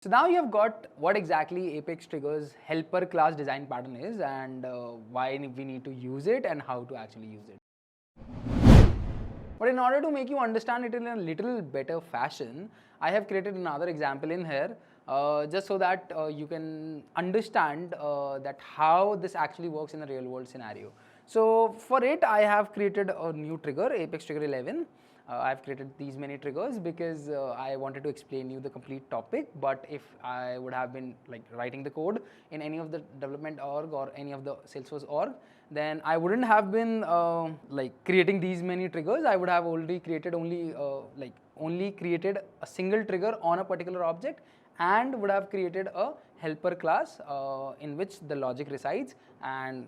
So now you have got what exactly Apex Triggers helper class design pattern is, and why we need to use it and how to actually use it. But in order to make you understand it in a little better fashion, I have created another example in here, just so that you can understand that how this actually works in a real world scenario. So for it, I have created a new trigger, Apex Trigger 11. I have created these many triggers because I wanted to explain you the complete topic. But if I would have been like writing the code in any of the development org or any of the Salesforce org, then I wouldn't have been like creating these many triggers. I would have already created only created a single trigger on a particular object, and would have created a helper class in which the logic resides, and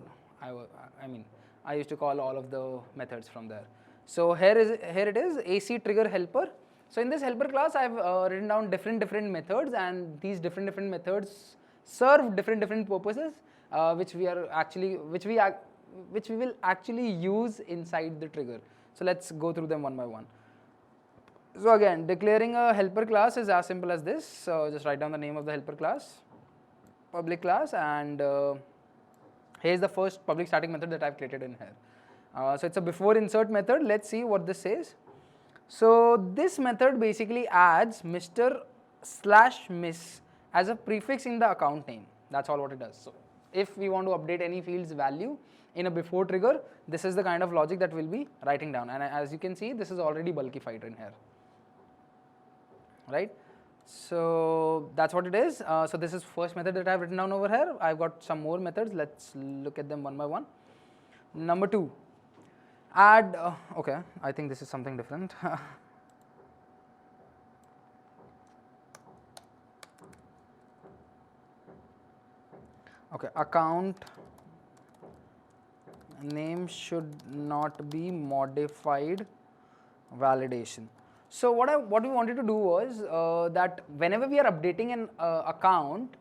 I used to call all of the methods from there. So here it is, AC trigger helper. So in this helper class, I've written down different methods, and these different methods serve different purposes, which we will actually use inside the trigger. So let's go through them one by one. So again, declaring a helper class is as simple as this. So just write down the name of the helper class, public class, and here's the first public static method that I've created in here. So it's a before insert method. Let's see what this says. So this method basically adds Mr/Miss as a prefix in the account name. That's all what it does. So if we want to update any field's value in a before trigger, this is the kind of logic that we'll be writing down. And as you can see, this is already bulkified in here, right? So that's what it is. So this is first method that I've written down over here. I've got some more methods. Let's look at them one by one. Number 2. Add, okay, I think this is something different. Okay, account name should not be modified validation. So what we wanted to do was that whenever we are updating an account,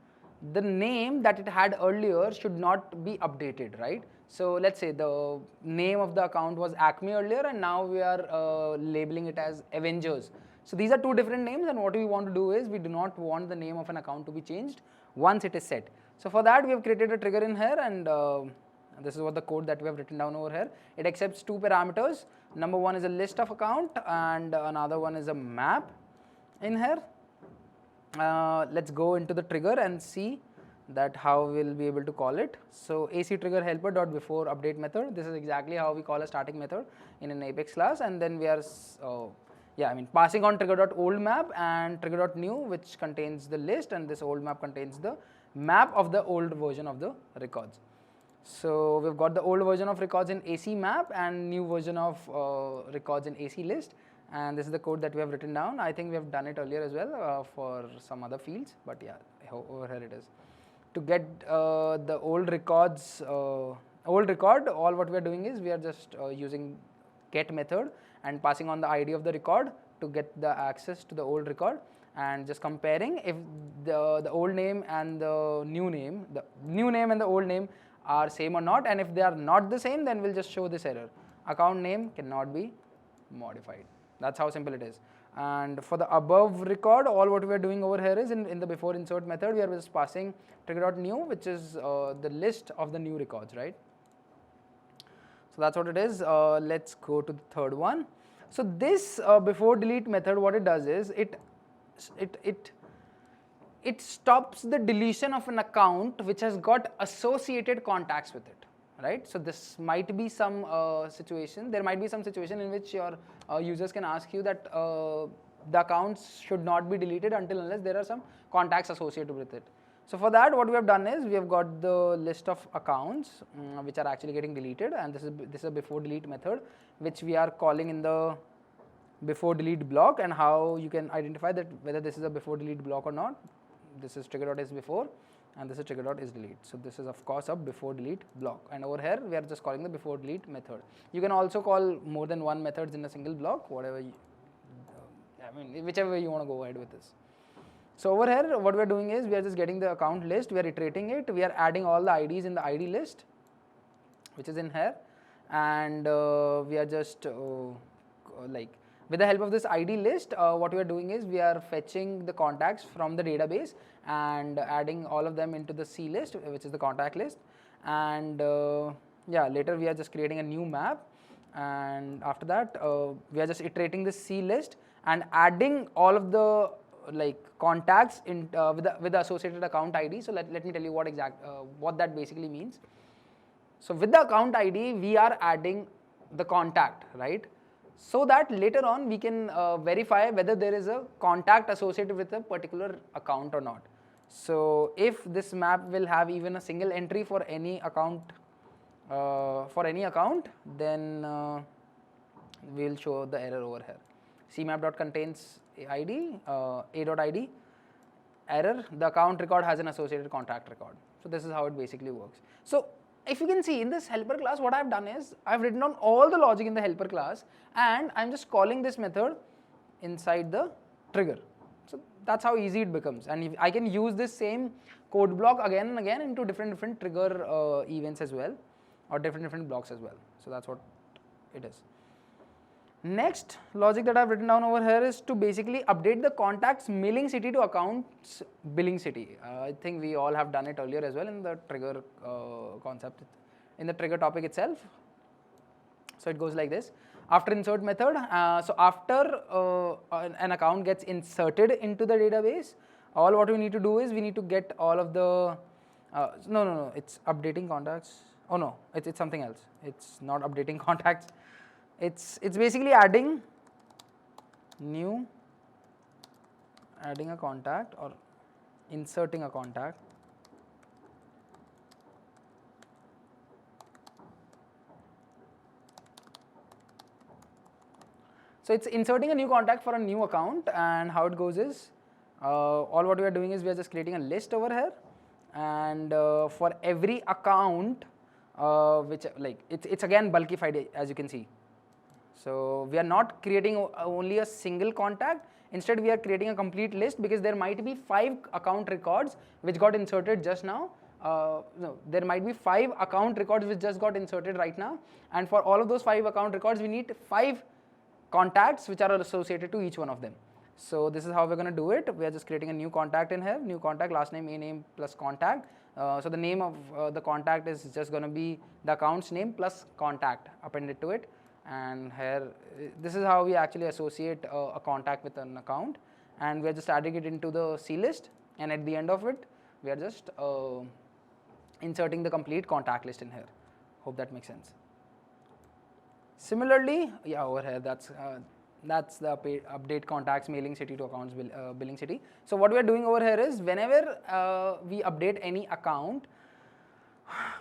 the name that it had earlier should not be updated, right? So let's say the name of the account was Acme earlier, and now we are labeling it as Avengers. So these are two different names, and what we want to do is we do not want the name of an account to be changed once it is set. So for that, we have created a trigger in here, and this is what the code that we have written down over here. It accepts two parameters. Number one is a list of account, and another one is a map in here. Let's go into the trigger and see that how we'll be able to call it. So AC trigger helper dot before update method. This is exactly how we call a static method in an Apex class, and then we are passing on trigger dot old map and trigger dot new, which contains the list, and this old map contains the map of the old version of the records. So we've got the old version of records in AC map and new version of records in AC list, and this is the code that we have written down. I think we have done it earlier as well for some other fields, but yeah, over here it is. To get the old records, all what we are doing is we are just using get method and passing on the ID of the record to get the access to the old record, and just comparing if the old name and the new name and the old name are same or not, and if they are not the same, then we'll just show this error. Account name cannot be modified. That's how simple it is. And for the above record, all what we are doing over here is in the before insert method, we are just passing trigger.new, which is the list of the new records, right? So that's what it is. Let's go to the third one. So this before delete method, what it does is it stops the deletion of an account which has got associated contacts with it, right? So this might be some situation. There might be some situation in which your users can ask you that the accounts should not be deleted until unless there are some contacts associated with it. So for that, what we have done is we have got the list of accounts which are actually getting deleted, and this is a before delete method which we are calling in the before delete block, and how you can identify that whether this is a before delete block or not. This is trigger.isBefore, and this is trigger.isDelete. So this is of course a before delete block, and over here we are just calling the before delete method. You can also call more than one methods in a single block, whatever you, whichever way you want to go ahead with this. So over here what we are doing is we are just getting the account list, we are iterating it, we are adding all the IDs in the ID list which is in here, and we are just With the help of this ID list, what we are doing is we are fetching the contacts from the database and adding all of them into the C list, which is the contact list. And yeah, later we are just creating a new map, and after that we are just iterating this C list and adding all of the contacts in with the associated account ID. So let me tell you what that basically means. So with the account ID, we are adding the contact, right? So that later on we can verify whether there is a contact associated with a particular account or not. So if this map will have even a single entry for any account, then we'll show the error over here. cmap.contains ID, a.id, error, the account record has an associated contact record. So this is how it basically works. So if you can see in this helper class, what I've done is I've written down all the logic in the helper class and I'm just calling this method inside the trigger. So that's how easy it becomes, and I can use this same code block again and again into different trigger events as well, or different blocks as well. So that's what it is. Next logic that I've written down over here is to basically update the contact's mailing city to account's billing city. I think we all have done it earlier as well in the trigger concept, in the trigger topic itself. So it goes like this. After insert method, so after an account gets inserted into the database, all what we need to do is we need to get all of the, no, it's updating contacts. Oh no, it's something else. It's not updating contacts. It's basically adding a contact or inserting a contact. So it's inserting a new contact for a new account, and how it goes is all what we are doing is we are just creating a list over here, and for every account which it's again bulkified, as you can see. So we are not creating only a single contact, instead we are creating a complete list, because there might be 5 account records which got inserted just now. No, there might be 5 account records which just got inserted right now, and for all of those 5 account records we need 5 contacts which are associated to each one of them. So this is how we're going to do it. We are just creating a new contact in here, new contact, last name, a name plus contact. So the name of the contact is just going to be the account's name plus contact appended to it. And here, this is how we actually associate a contact with an account, and we are just adding it into the C list, and at the end of it we are just inserting the complete contact list in here. Hope that makes sense. Similarly, yeah, over here that's the update contacts mailing city to accounts billing city. So what we are doing over here is whenever we update any account,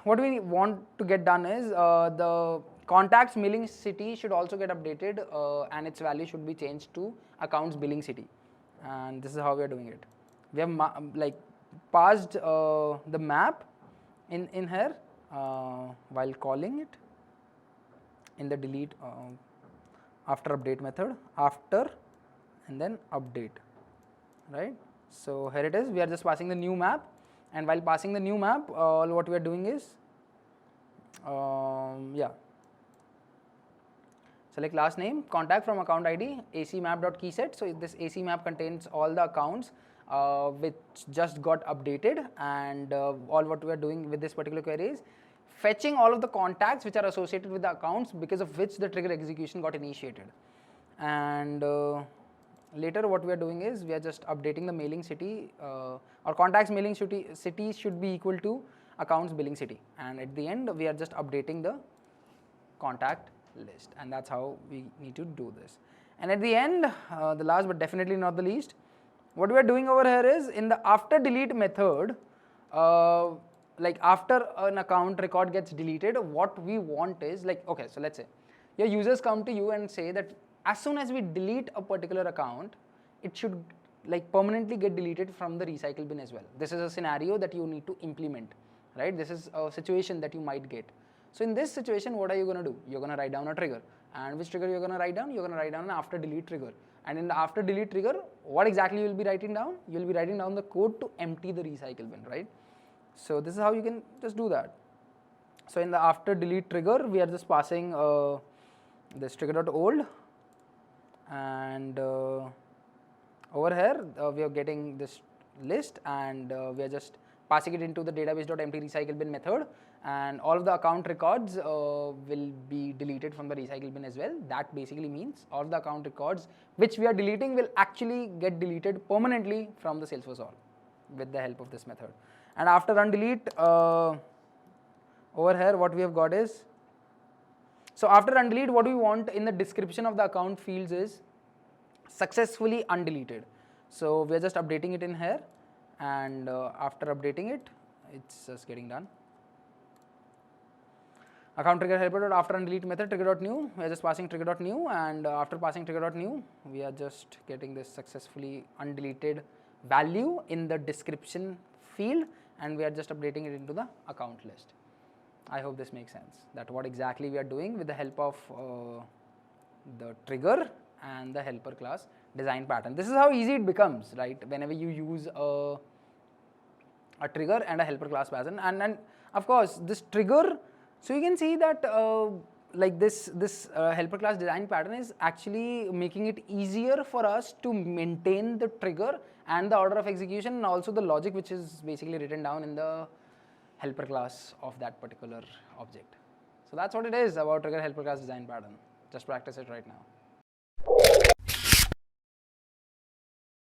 what we want to get done is the contacts mailing city should also get updated, and its value should be changed to accounts billing city, and this is how we are doing it. We have passed the map in here while calling it in the delete after update method, after and then update, right? So here it is, we are just passing the new map, and while passing the new map, all what we are doing is select last name, contact from account ID, acmap.keyset. So this acmap contains all the accounts which just got updated, and all what we are doing with this particular query is fetching all of the contacts which are associated with the accounts because of which the trigger execution got initiated. And later what we are doing is we are just updating the mailing city, or contacts mailing city should be equal to accounts billing city, and at the end we are just updating the contact list, and that's how we need to do this. And at the end, the last but definitely not the least, what we are doing over here is in the after delete method, after an account record gets deleted, what we want is okay, so let's say your users come to you and say that as soon as we delete a particular account, it should permanently get deleted from the recycle bin as well. This is a scenario that you need to implement, right? This is a situation that you might get. So in this situation, what are you going to do? You're going to write down a trigger, and which trigger you're going to write down? You're going to write down an after delete trigger, and in the after delete trigger, what exactly you'll be writing down? You'll be writing down the code to empty the recycle bin, right? So this is how you can just do that. So in the after delete trigger, we are just passing this trigger.old, and over here we are getting this list, and we are just passing it into the database.empty recycle bin method, and all of the account records will be deleted from the recycle bin as well. That basically means all the account records which we are deleting will actually get deleted permanently from the Salesforce org with the help of this method. And after undelete, over here what we have got is, so after undelete, what we want in the description of the account fields is successfully undeleted. So we are just updating it in here, and after updating it, it's just getting done. Account trigger helper after undelete method trigger.new, we are just passing trigger.new, and after passing trigger.new, we are just getting this successfully undeleted value in the description field, and we are just updating it into the account list. I hope this makes sense, that what exactly we are doing with the help of the trigger and the helper class design pattern. This is how easy it becomes, right? Whenever you use a trigger and a helper class pattern, and of course this trigger, so you can see that like this helper class design pattern is actually making it easier for us to maintain the trigger and the order of execution, and also the logic which is basically written down in the helper class of that particular object. So that's what it is about trigger helper class design pattern. Just practice it right now.